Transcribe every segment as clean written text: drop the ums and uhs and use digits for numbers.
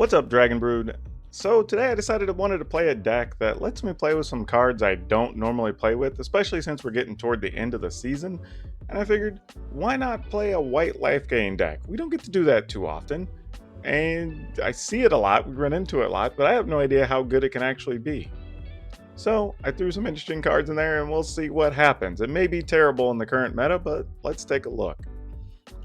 What's up, Dragon Brood? So today I decided I wanted to play a deck that lets me play with some cards I don't normally play with, especially since we're getting toward the end of the season. And I figured, why not play a white life gain deck? We don't get to do that too often. And I see it a lot, we run into it a lot, but I have no idea how good it can actually be. So I threw some interesting cards in there and we'll see what happens. It may be terrible in the current meta, but let's take a look.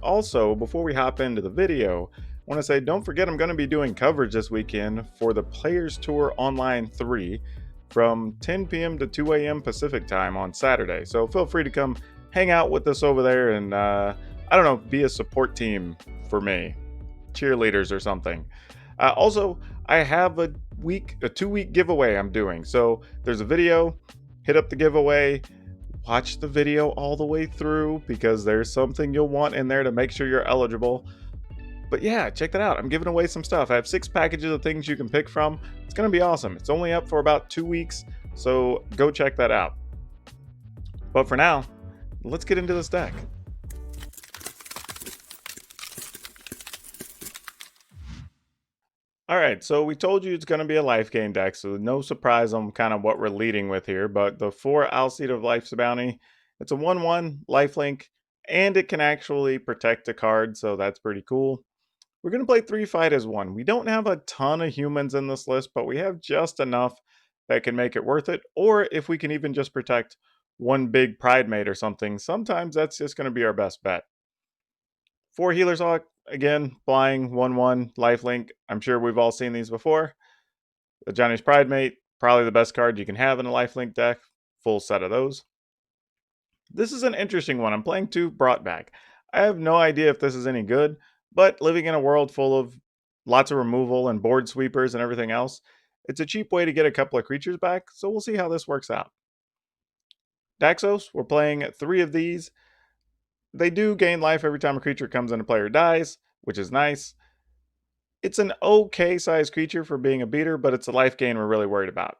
Also, before we hop into the video, I want to say don't forget I'm going to be doing coverage this weekend for the Players Tour Online 3 from 10 p.m. to 2 a.m. Pacific time on Saturday. So feel free to come hang out with us over there and, I don't know, be a support team for me. Cheerleaders or something. Also, I have a 2-week giveaway I'm doing. So there's a video, hit up the giveaway. Watch the video all the way through because there's something you'll want in there to make sure you're eligible. But yeah, check that out. I'm giving away some stuff. I have 6 packages of things you can pick from. It's going to be awesome. It's only up for about 2 weeks, so go check that out. But for now, let's get into this deck. Alright, so we told you it's going to be a life gain deck, so no surprise on kind of what we're leading with here, but the 4 Affliate of Life's Bounty, it's a 1/1 lifelink, and it can actually protect a card, so that's pretty cool. We're going to play 3 Fight as 1. We don't have a ton of humans in this list, but we have just enough that can make it worth it, or if we can even just protect one big Pride Mate or something, sometimes that's just going to be our best bet. 4 Healer's Hawk, again, flying 1/1 lifelink. I'm sure we've all seen these before. The Johnny's Pride Mate, probably the best card you can have in a lifelink deck. Full set of those. This is an interesting one. I'm playing 2 Brought Back. I have no idea if this is any good, but living in a world full of lots of removal and board sweepers and everything else, it's a cheap way to get a couple of creatures back, so we'll see how this works out. Daxos, we're playing 3 of these. They do gain life every time a creature comes into play or dies, which is nice. It's an okay sized creature for being a beater, but it's a life gain we're really worried about.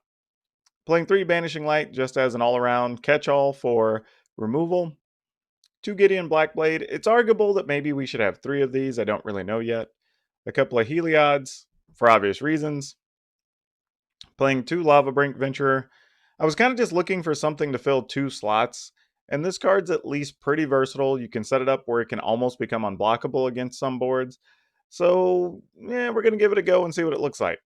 Playing 3 Banishing Light just as an all-around catch-all for removal. 2 Gideon Blackblade. It's arguable that maybe we should have 3 of these. I don't really know yet. A couple of Heliod's for obvious reasons. Playing 2 Lava Brink Venturer. I was kind of just looking for something to fill 2 slots. And this card's at least pretty versatile. You can set it up where it can almost become unblockable against some boards. So, yeah, we're going to give it a go and see what it looks like.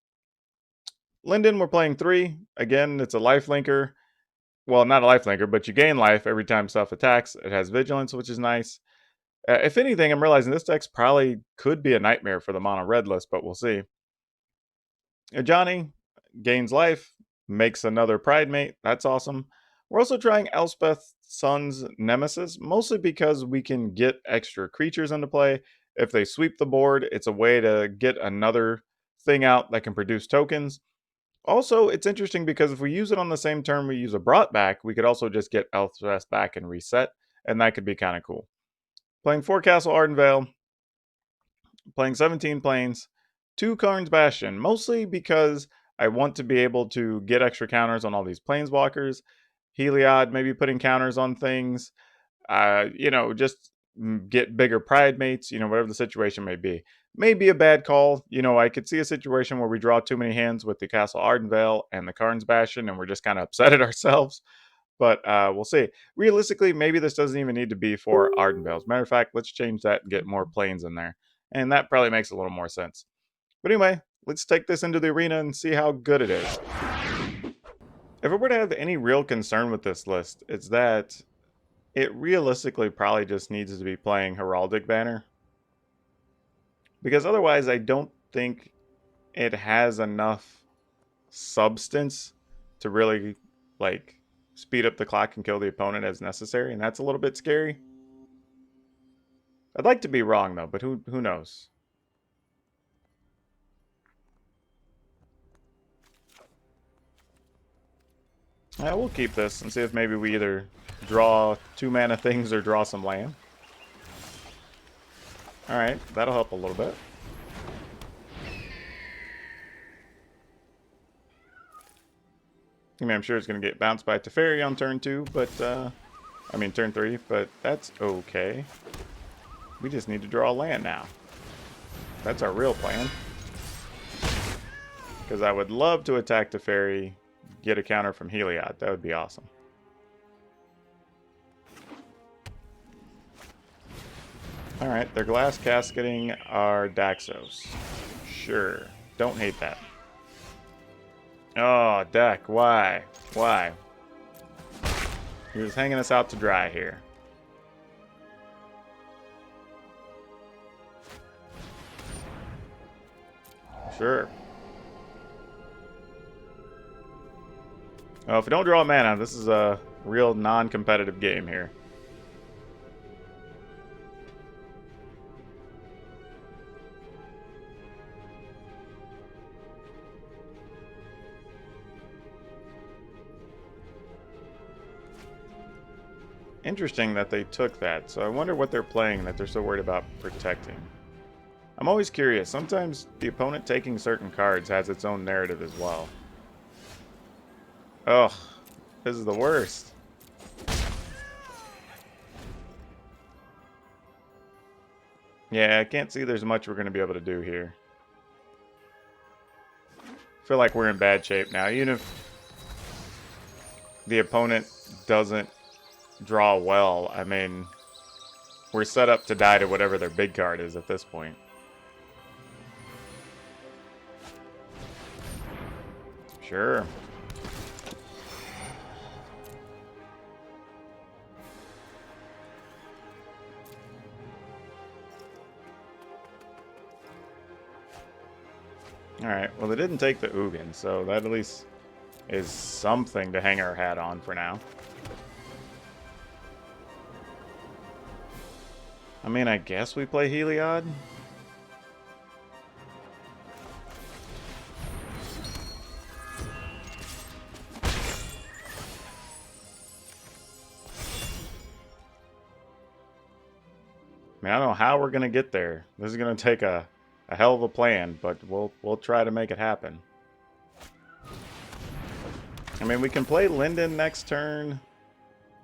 Linden, we're playing 3. Again, it's a life linker. Well, not a life linker, but you gain life every time stuff attacks. It has vigilance, which is nice. If anything, I'm realizing this deck probably could be a nightmare for the mono red list, but we'll see. Johnny gains life, makes another Pride Mate. That's awesome. We're also trying Elspeth Sun's Nemesis, mostly because we can get extra creatures into play. If they sweep the board, it's a way to get another thing out that can produce tokens. Also, it's interesting because if we use it on the same turn we use a Brought Back, we could also just get Elspeth back and reset, and that could be kind of cool. Playing 4 Castle Ardenvale, playing 17 Plains, 2 Karn's Bastion, mostly because I want to be able to get extra counters on all these Planeswalkers. Heliod, maybe putting counters on things, just get bigger Pride Mates, whatever the situation may be. Maybe a bad call. I could see a situation where we draw too many hands with the Castle Ardenvale and the Karn's Bastion, and we're just kind of upset at ourselves. But we'll see. Realistically, maybe this doesn't even need to be for Ardenvale. As a matter of fact, let's change that and get more planes in there. And that probably makes a little more sense. But anyway, let's take this into the arena and see how good it is. If I were to have any real concern with this list, it's that it realistically probably just needs to be playing Heraldic Banner. Because otherwise, I don't think it has enough substance to really, speed up the clock and kill the opponent as necessary, and that's a little bit scary. I'd like to be wrong, though, but who knows? Yeah, we'll keep this and see if maybe we either draw 2 mana things or draw some land. Alright, that'll help a little bit. I mean, I'm sure it's going to get bounced by Teferi on turn 2, but, turn 3, but that's okay. We just need to draw land now. That's our real plan. Because I would love to attack Teferi, get a counter from Heliod. That would be awesome. Alright, they're glass casketing our Daxos. Sure. Don't hate that. Oh, deck. Why? Why? You're just hanging us out to dry here. Sure. Oh, if we don't draw mana, this is a real non-competitive game here. Interesting that they took that, so I wonder what they're playing that they're so worried about protecting. I'm always curious. Sometimes the opponent taking certain cards has its own narrative as well. Ugh, this is the worst. Yeah, I can't see there's much we're going to be able to do here. I feel like we're in bad shape now. Even if the opponent doesn't draw well, I mean, we're set up to die to whatever their big card is at this point. Sure. Alright, well they didn't take the Ugin, so that at least is something to hang our hat on for now. I mean, I guess we play Heliod. I mean, I don't know how we're gonna get there. This is gonna take a hell of a plan, but we'll try to make it happen. I mean, we can play Linden next turn.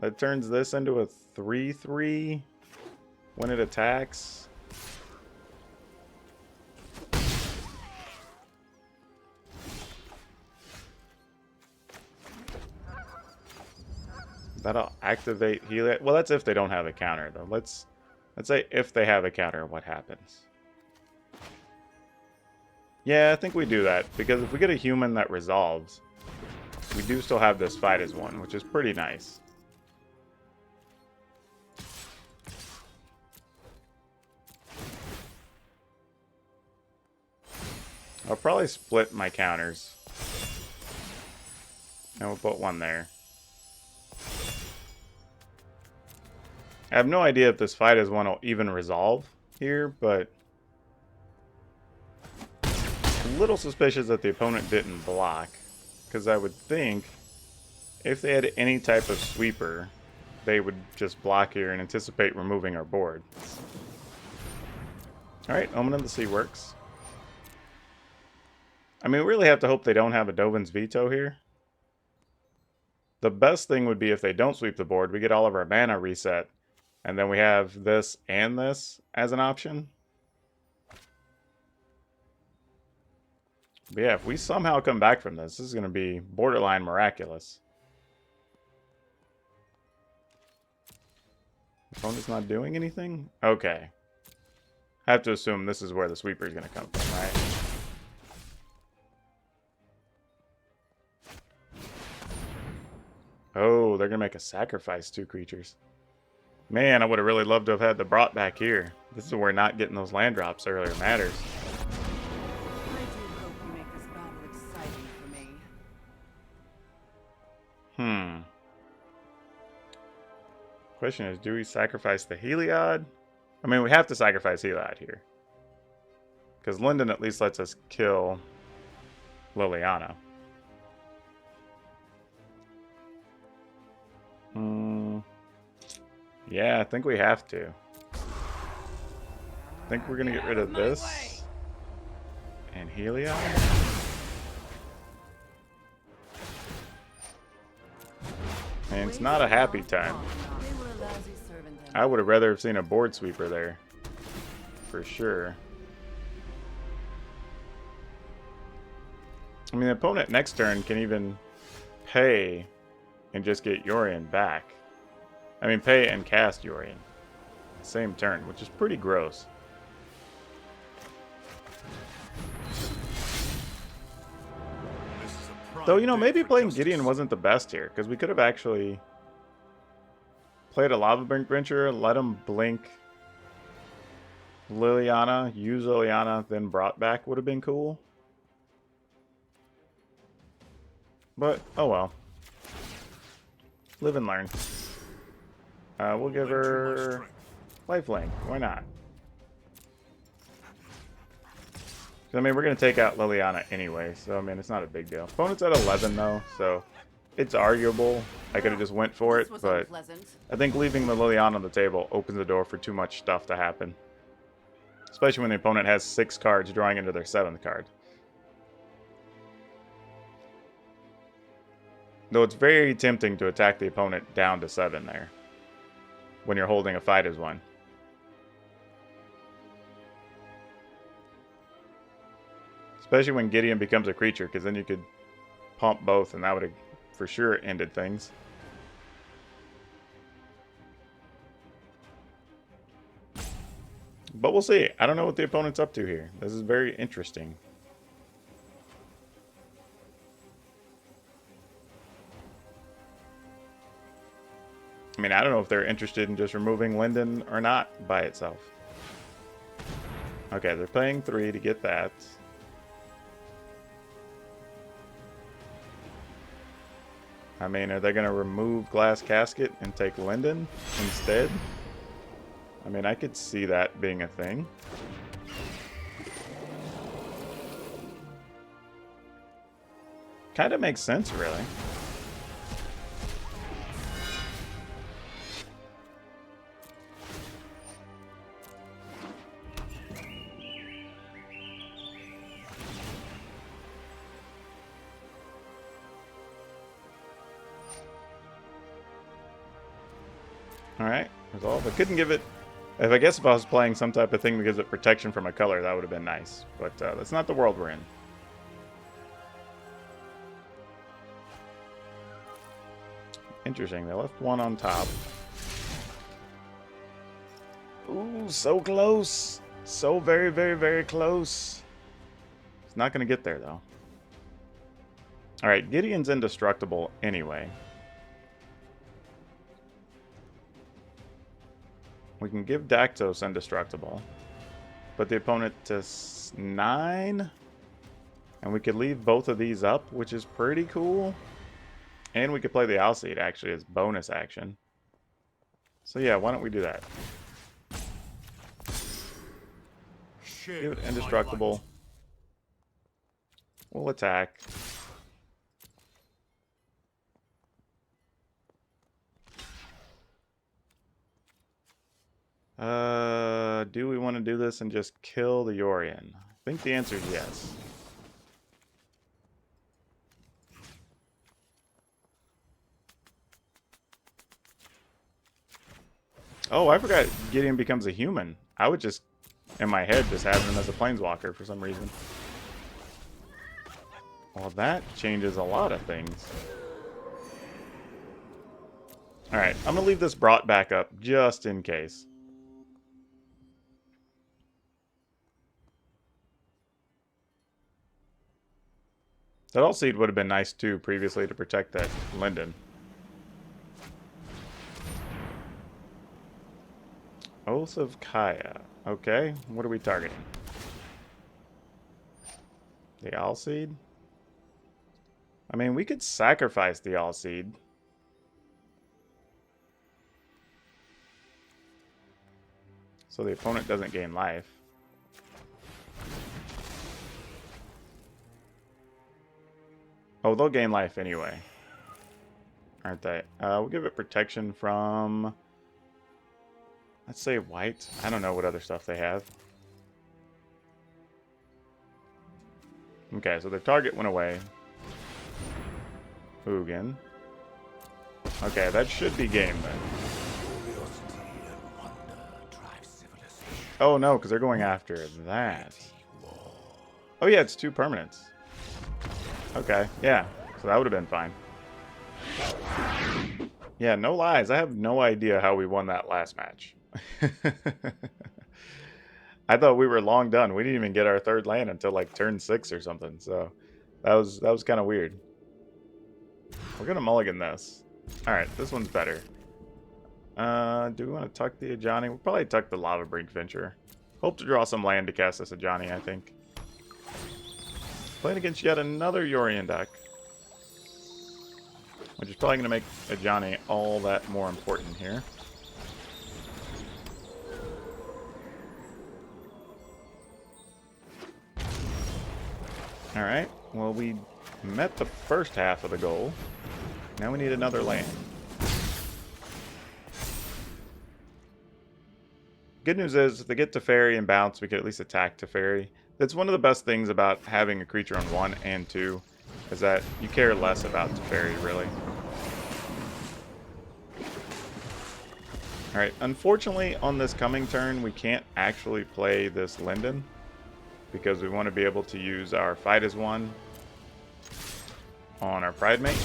That turns this into a 3/3 when it attacks. That'll activate Heliod. Well, that's if they don't have a counter, though. Let's say if they have a counter, what happens? Yeah, I think we do that, because if we get a human that resolves, we do still have this fight as one, which is pretty nice. I'll probably split my counters. And we'll put one there. I have no idea if this fight as one will even resolve here, but a little suspicious that the opponent didn't block, because I would think if they had any type of sweeper, they would just block here and anticipate removing our board. Alright, Omen of the Sea works. I mean, we really have to hope they don't have a Dovin's Veto here. The best thing would be if they don't sweep the board, we get all of our mana reset, and then we have this and this as an option. But yeah, if we somehow come back from this, this is going to be borderline miraculous. Opponent's not doing anything? Okay. I have to assume this is where the sweeper is going to come from, right? Oh, they're going to make a sacrifice 2 creatures. Man, I would have really loved to have had the brought back here. This is where not getting those land drops earlier matters. I do hope you make this battle exciting for me. Question is, do we sacrifice the Heliod? I mean, we have to sacrifice Heliod here. Because Linden at least lets us kill Liliana. Yeah, I think we have to. I think we're going to get rid of this. And Heliod. And it's not a happy time. I would have rather have seen a board sweeper there. For sure. I mean, the opponent next turn can even pay and just get Yorion back. I mean, pay and cast Yorion. Same turn, which is pretty gross. Though, you know, maybe playing Gideon wasn't the best here, because we could have actually played a Lava Brink Venture, let him blink Liliana, use Liliana, then brought back would have been cool. But, oh well. Live and learn. We'll give her lifelink. Why not? I mean, we're going to take out Liliana anyway, so I mean, it's not a big deal. Opponent's at 11 though, so it's arguable. I could have just went for it, but I think leaving the Liliana on the table opens the door for too much stuff to happen. Especially when the opponent has 6 cards drawing into their 7th card. Though it's very tempting to attack the opponent down to 7 there, when you're holding a fight as 1. Especially when Gideon becomes a creature, because then you could pump both, and that would have for sure ended things. But we'll see. I don't know what the opponent's up to here. This is very interesting. I mean, I don't know if they're interested in just removing Linden or not by itself. Okay, they're paying 3 to get that. I mean, are they going to remove Glass Casket and take Linden instead? I mean, I could see that being a thing. Kind of makes sense, really. Alright, resolve. I couldn't give it... I guess if I was playing some type of thing that gives it protection from a color, that would have been nice. But that's not the world we're in. Interesting, they left 1 on top. Ooh, so close! So very, very, very close. It's not going to get there, though. Alright, Gideon's indestructible anyway. We can give Dactos indestructible. But the opponent to 9. And we could leave both of these up, which is pretty cool. And we could play the Alseid, actually, as bonus action. So yeah, why don't we do that? Give it indestructible. We'll attack. Do we want to do this and just kill the Yorion? I think the answer is yes. Oh, I forgot Gideon becomes a human. I would just, in my head, just have him as a planeswalker for some reason. Well, that changes a lot of things. Alright, I'm going to leave this brought back up just in case. That Alseid would have been nice too previously to protect that Linden. Oath of Kaya. Okay, what are we targeting? The Alseid? I mean, we could sacrifice the Alseid. So the opponent doesn't gain life. Oh, they'll gain life anyway. Aren't they? We'll give it protection from... Let's say white. I don't know what other stuff they have. Okay, so their target went away. Ugin. Okay, that should be game then. Oh no, because they're going after that. Oh yeah, it's 2 permanents. Okay, yeah. So that would have been fine. Yeah, no lies. I have no idea how we won that last match. I thought we were long done. We didn't even get our third land until like turn 6 or something. So that was kind of weird. We're gonna mulligan this. All right, this one's better. Do we want to tuck the Ajani? We'll probably tuck the Lava Brink Venture. Hope to draw some land to cast this Ajani, I think. Playing against yet another Yorion deck. Which is probably going to make Ajani all that more important here. Alright, well we met the first half of the goal. Now we need another land. Good news is, if they get Teferi and bounce, we can at least attack Teferi. That's one of the best things about having a creature on 1 and 2, is that you care less about Teferi, really. Alright, unfortunately, on this coming turn, we can't actually play this Linden, because we want to be able to use our Fight as One on our Pridemate.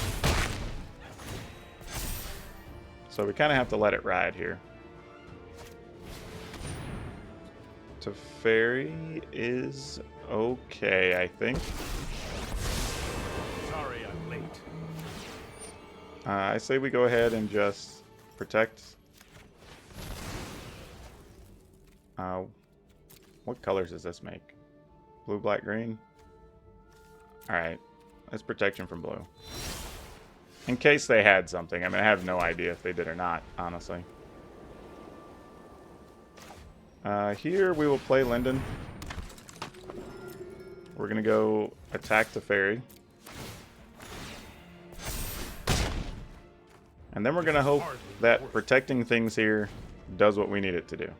So we kind of have to let it ride here. Teferi is okay, I think. Sorry, I'm late. I say we go ahead and just protect. What colors does this make? Blue, black, green? Alright, that's protection from blue. In case they had something. I mean, I have no idea if they did or not, honestly. Here we will play Linden. We're going to go attack Teferi. And then we're going to hope that protecting things here does what we need it to do.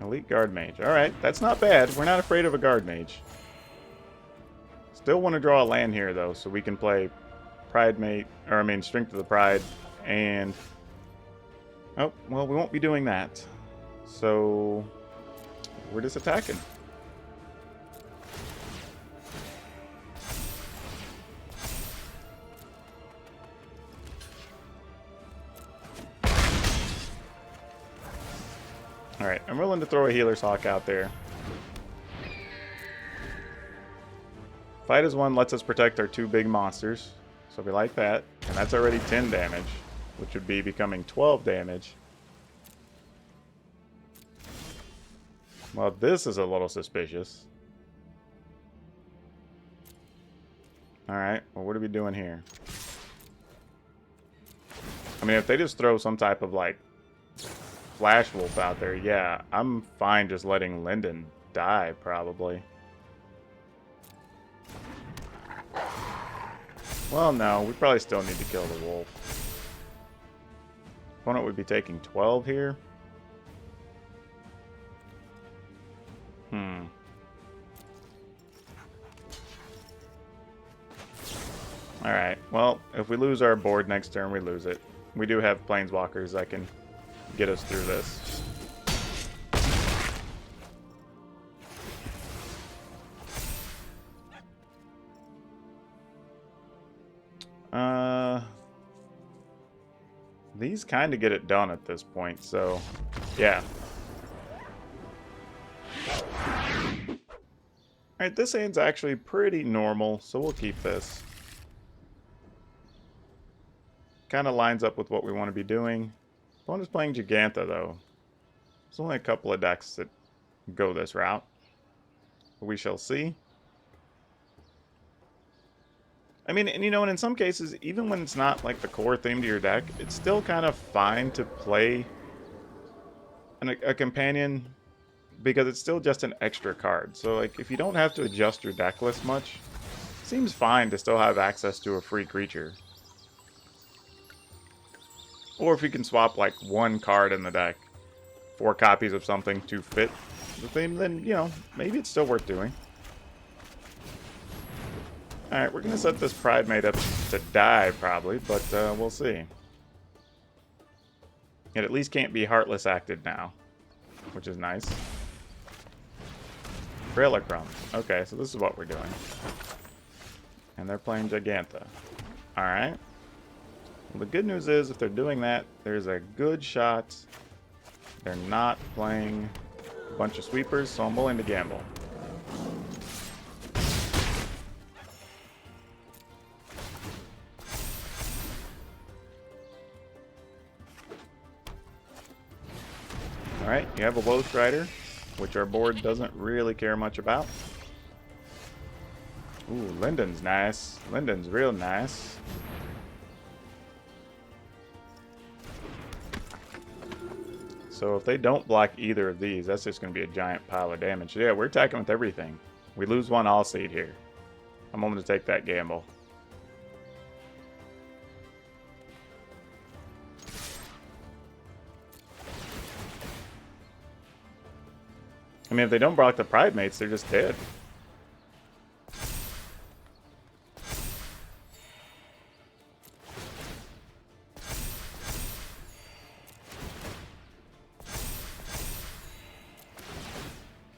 Elite Guard Mage. Alright, that's not bad. We're not afraid of a Guard Mage. Still want to draw a land here, though, so we can play Pridemate, or I mean Strength of the Pride, and... Oh, well, we won't be doing that. So, we're just attacking. Alright, I'm willing to throw a Healer's Hawk out there. Fight as One lets us protect our 2 big monsters. So we like that. And that's already 10 damage, which would be becoming 12 damage. Well, this is a little suspicious. Alright, well, what are we doing here? I mean, if they just throw some type of, like, Flash Wolf out there, yeah, I'm fine just letting Linden die, probably. Well, no, we probably still need to kill the wolf. Opponent would be taking 12 here. Alright, well, if we lose our board next turn, we lose it. We do have Planeswalkers that can get us through this. These kind of get it done at this point, so yeah. Alright, this hand's actually pretty normal, so we'll keep this. Kind of lines up with what we want to be doing. Opponent's playing Giganta, though. There's only a couple of decks that go this route. We shall see. I mean, and you know, and in some cases, even when it's not like the core theme to your deck, it's still kind of fine to play a companion because it's still just an extra card. So, like, if you don't have to adjust your deck list much, it seems fine to still have access to a free creature. Or if you can swap, like, 1 card in the deck, 4 copies of something to fit the theme, then, you know, maybe it's still worth doing. Alright, we're going to set this Pridemate up to die, probably, but we'll see. It at least can't be Heartless acted now, which is nice. Trailer Crumbs. Okay, so this is what we're doing. And they're playing Giganta. Alright. Well, the good news is, if they're doing that, there's a good shot they're not playing a bunch of sweepers, so I'm willing to gamble. Alright, you have a Woe Strider, which our board doesn't really care much about. Ooh, Linden's nice. Linden's real nice. So if they don't block either of these, that's just going to be a giant pile of damage. Yeah, we're attacking with everything. We lose one all seed here. I'm willing to take that gamble. I mean, if they don't block the Pride Mates, they're just dead.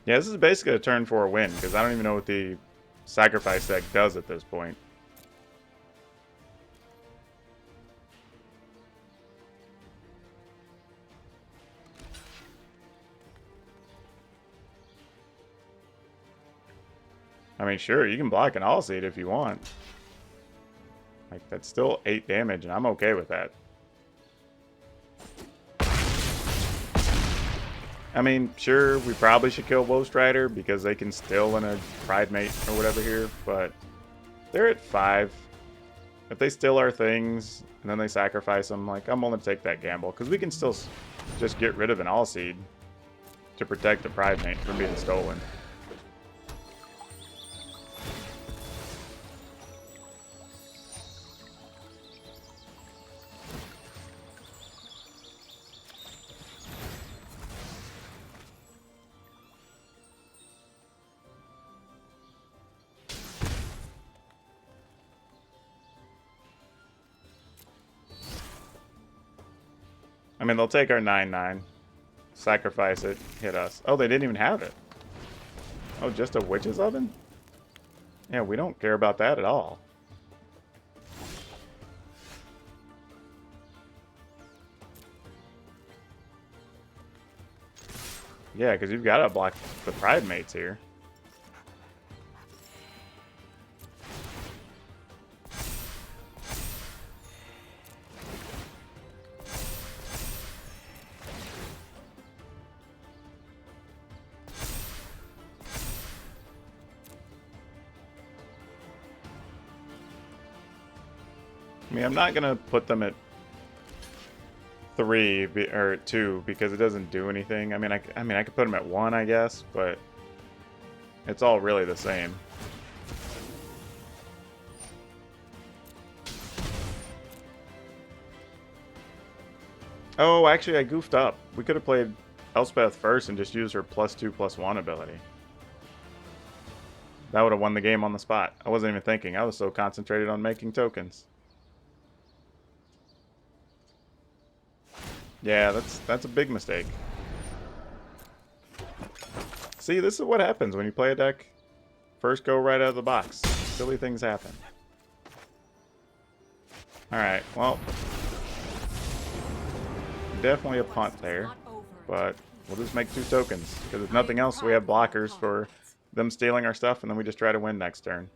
Yeah, this is basically a turn 4 win, because I don't even know what the sacrifice deck does at this point. I mean, sure, you can block an all seed if you want. Like, that's still 8 damage, and I'm okay with that. I mean, sure, we probably should kill Woe Strider because they can still in a Pride Mate or whatever here, but they're at 5. If they steal our things and then they sacrifice them, like, I'm willing to take that gamble because we can still just get rid of an all seed to protect the Pride Mate from being stolen. I mean, they'll take our 9/9, sacrifice it, hit us. Oh, they didn't even have it. Oh, just a Witch's Oven? Yeah, we don't care about that at all. Yeah, because you've got to block the Pride Mates here. I mean, I'm not going to put them at 3 or 2 because it doesn't do anything. I mean, I could put them at 1, I guess, but it's all really the same. Oh, actually, I goofed up. We could have played Elspeth first and just used her +2/+1 ability. That would have won the game on the spot. I wasn't even thinking. I was so concentrated on making tokens. Yeah, that's a big mistake. See, this is what happens when you play a deck first go right out of the box. Silly things happen. Alright, well, definitely a punt there, but we'll just make 2 tokens, because if nothing else, we have blockers for them stealing our stuff, and then we just try to win next turn.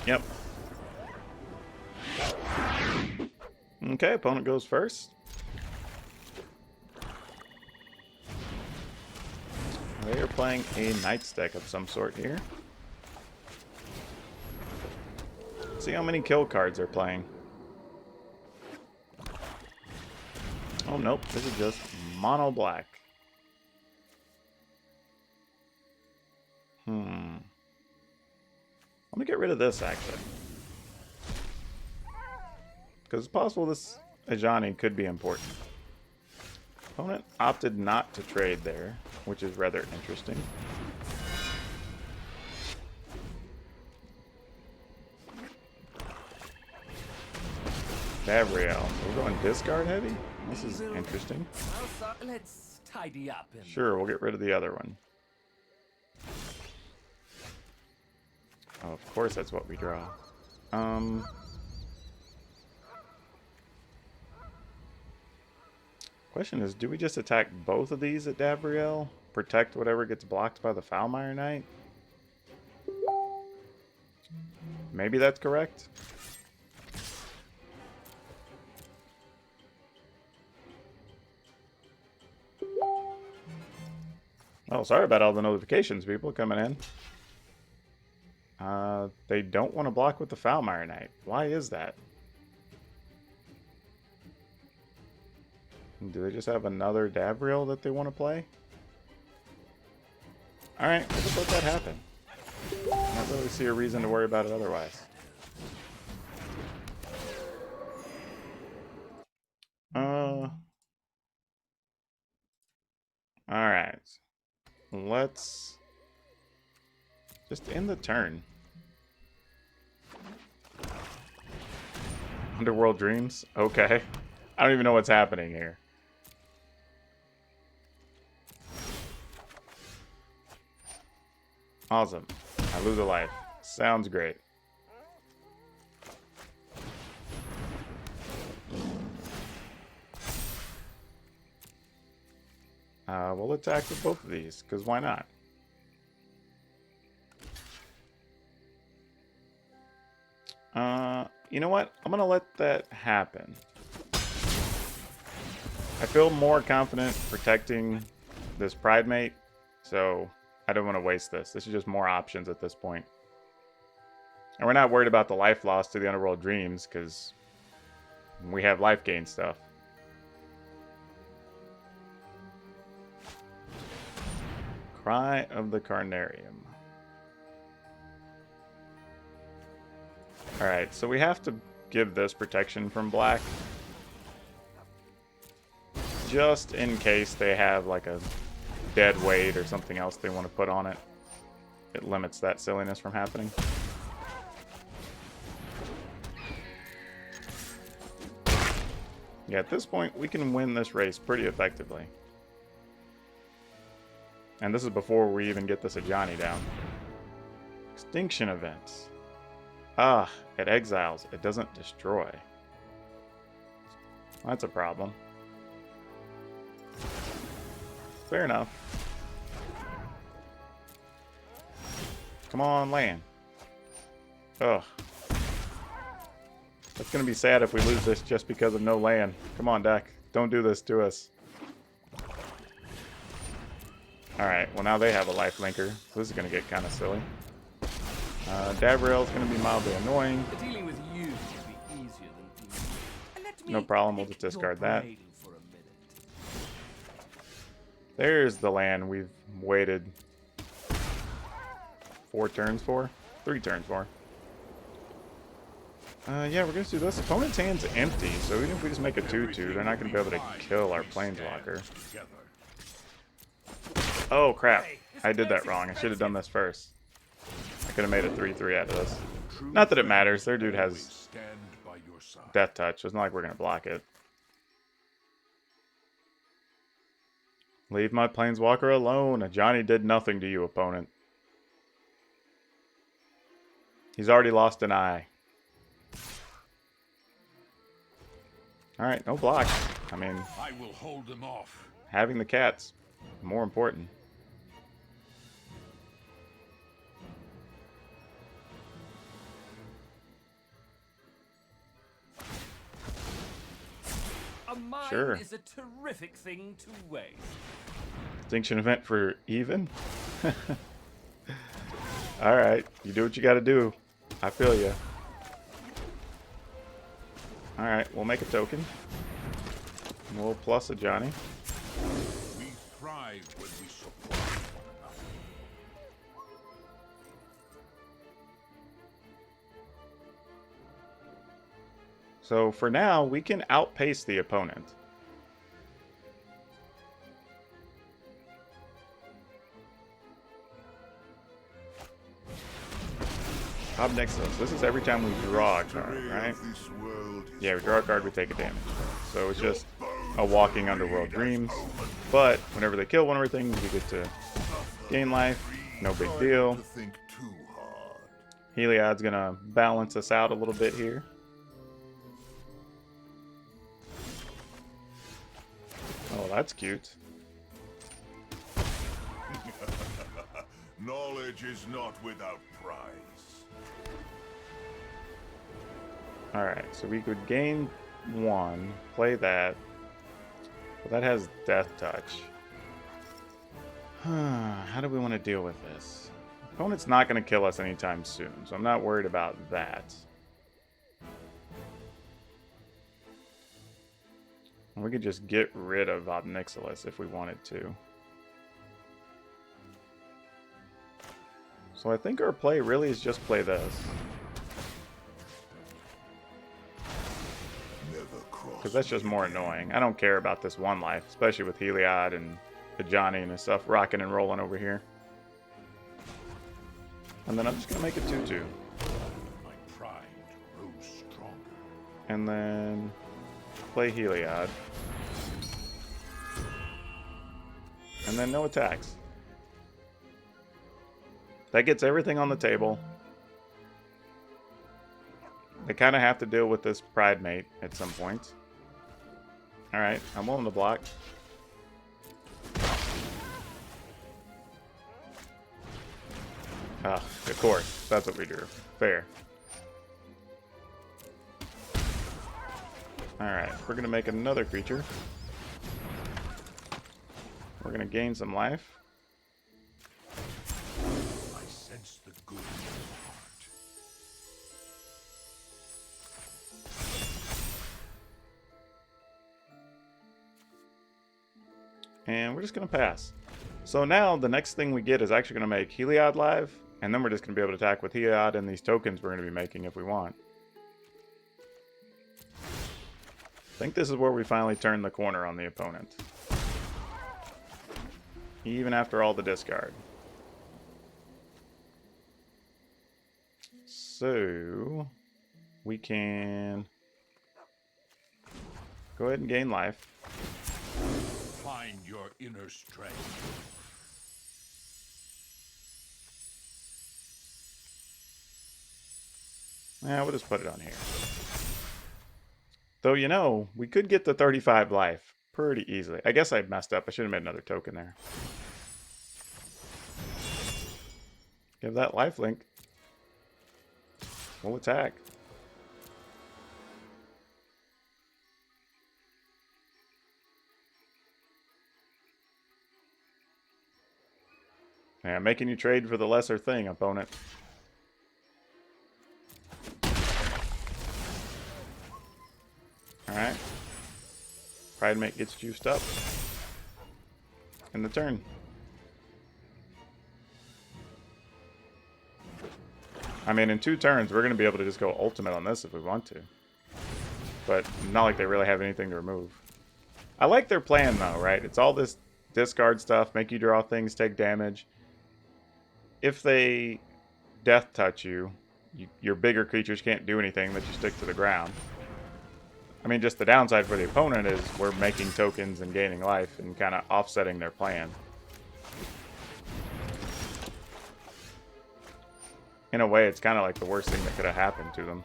Yep. Okay, opponent goes first. They are playing a Knights deck of some sort here. Let's see how many kill cards they're playing. Oh, nope. This is just mono black. Let me get rid of this, actually. Because it's possible this Ajani could be important. Opponent opted not to trade there, which is rather interesting. Davriel. So we're going discard heavy? This is interesting. Let's tidy up. Sure, we'll get rid of the other one. Oh, of course that's what we draw. Question is, do we just attack both of these at Davriel? Protect whatever gets blocked by the Foulmire Knight? Maybe that's correct. Oh, sorry about all the notifications, people, coming in. They don't want to block with the Foulmire Knight. Why is that? Do they just have another Davriel that they want to play? Alright, we'll just let that happen. I don't really see a reason to worry about it otherwise. Alright. Let's just end the turn. Underworld Dreams? Okay. I don't even know what's happening here. Awesome. I lose a life. Sounds great. We'll attack with both of these, because why not? You know what? I'm going to let that happen. I feel more confident protecting this Pride Mate, so I don't want to waste this. This is just more options at this point. And we're not worried about the life loss to the Underworld Dreams, because we have life gain stuff. Cry of the Carnarium. Alright, so we have to give this protection from black. Just in case they have like a dead weight or something else they want to put on it. It limits that silliness from happening. Yeah, at this point, we can win this race pretty effectively. And this is before we even get this Ajani down. Extinction events. Ah, it exiles. It doesn't destroy. That's a problem. Fair enough. Come on, land. Ugh. That's going to be sad if we lose this just because of no land. Come on, deck. Don't do this to us. Alright, well now they have a life linker. This is going to get kind of silly. Davriel is going to be mildly annoying. Dealing with you should be easier than No problem, we'll just discard that. There's the land we've waited 4 turns for? 3 turns for. Yeah, we're going to do this. Opponent's hand's empty, so even if we just make a 2-2, they're not going to be able to kill our Planeswalker. Oh, crap. I did that wrong. I should have done this first. I could have made a 3-3 out of this. Not that it matters. Their dude has Death Touch. It's not like we're going to block it. Leave my Planeswalker alone. Johnny did nothing to you, opponent. He's already lost an eye. Alright, no block. I mean, I will hold them off. Having the cats more important. A mine Sure. is a terrific thing to waste. Extinction event for even? Alright, you do what you gotta do. I feel ya. Alright, we'll make a token. We'll plus a Johnny. We thrive when we support one another. So for now, we can outpace the opponent. Nixilis. This is every time we draw a card, right? Yeah, we draw a card, we take a damage. So it's just a walking underworld dreams. But whenever they kill one of our things, we get to gain life. No big deal. Heliod's gonna balance us out a little bit here. Oh, that's cute. Knowledge is not without price. Alright, so we could gain 1, play that. But that has Death Touch. How do we want to deal with this? Opponent's not going to kill us anytime soon, so I'm not worried about that. We could just get rid of Nixilis if we wanted to. So I think our play really is just play this. Because that's just more annoying. I don't care about this 1 life, especially with Heliod and the Johnny and his stuff rocking and rolling over here. And then I'm just going to make it 2/2. My pride grows stronger. And then play Heliod. And then no attacks. That gets everything on the table. They kind of have to deal with this Pride Mate at some point. Alright, I'm willing to block. Ah, of course. That's what we drew. Fair. Alright, we're going to make another creature. We're going to gain some life. I sense the good in your heart. And we're just going to pass. So now the next thing we get is actually going to make Heliod live. And then we're just going to be able to attack with Heliod and these tokens we're going to be making if we want. I think this is where we finally turn the corner on the opponent. Even after all the discard. So we can go ahead and gain life. Find your inner strength. Yeah, we'll just put it on here. Though, you know, we could get to 35 life pretty easily. I guess I messed up. I should have made another token there. Give that lifelink. We'll attack. Yeah, making you trade for the lesser thing, opponent. Alright. Pride Mate gets juiced up. In the turn. I mean, in 2 turns, we're going to be able to just go ultimate on this if we want to. But not like they really have anything to remove. I like their plan, though, right? It's all this discard stuff, make you draw things, take damage. If they death touch you, your bigger creatures can't do anything, but you stick to the ground. I mean, just the downside for the opponent is we're making tokens and gaining life and kind of offsetting their plan. In a way, it's kind of like the worst thing that could have happened to them.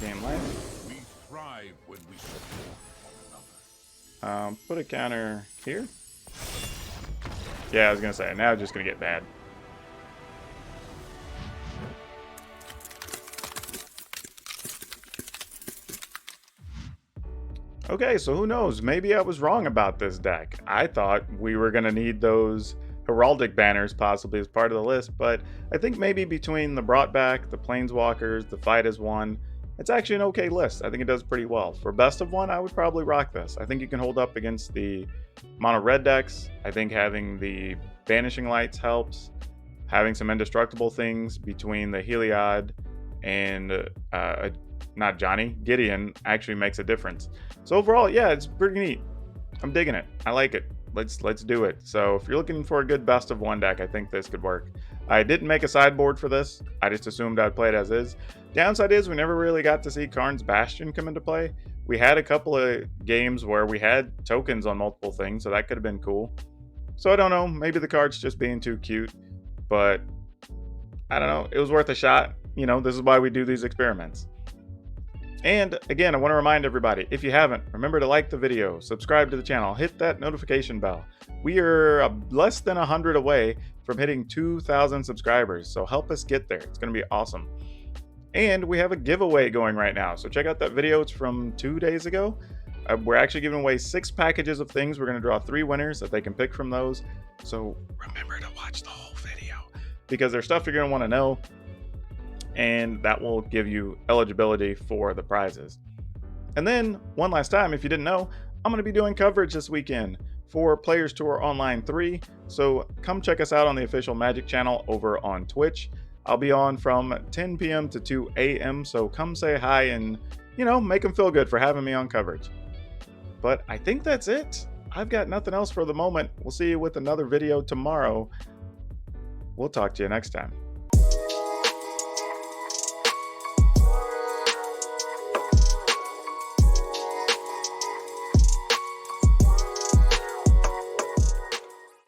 Game life. We thrive when we support one another. Put a counter here. Yeah, I was gonna say, now it's just gonna get bad. Okay, so who knows? Maybe I was wrong about this deck. I thought we were gonna need those heraldic banners possibly as part of the list, but I think maybe between the brought back, the planeswalkers, the fight as one, it's actually an okay list. I think it does pretty well. For best of one, I would probably rock this. I think you can hold up against the mono red decks. I think having the banishing lights helps. Having some indestructible things between the Heliod and not Johnny, Gideon actually makes a difference. So overall, yeah, it's pretty neat. I'm digging it. I like it. Let's do it. So if you're looking for a good best of one deck, I think this could work. I didn't make a sideboard for this. I just assumed I'd play it as is. Downside is we never really got to see Karn's Bastion come into play. We had a couple of games where we had tokens on multiple things, so that could have been cool. So I don't know. Maybe the card's just being too cute, but I don't know. It was worth a shot. You know, this is why we do these experiments. And again, I want to remind everybody, if you haven't, remember to like the video, subscribe to the channel, hit that notification bell. We are less than 100 away from hitting 2,000 subscribers, so help us get there. It's going to be awesome. And we have a giveaway going right now, so check out that video. It's from 2 days ago. We're actually giving away 6 packages of things. We're going to draw 3 winners that they can pick from those. So remember to watch the whole video because there's stuff you're going to want to know, and that will give you eligibility for the prizes. And then one last time, if you didn't know, I'm going to be doing coverage this weekend for Players Tour Online 3. So come check us out on the official Magic channel over on Twitch. I'll be on from 10 p.m. to 2 a.m. So come say hi and, you know, make them feel good for having me on coverage. But I think that's it. I've got nothing else for the moment. We'll see you with another video tomorrow. We'll talk to you next time.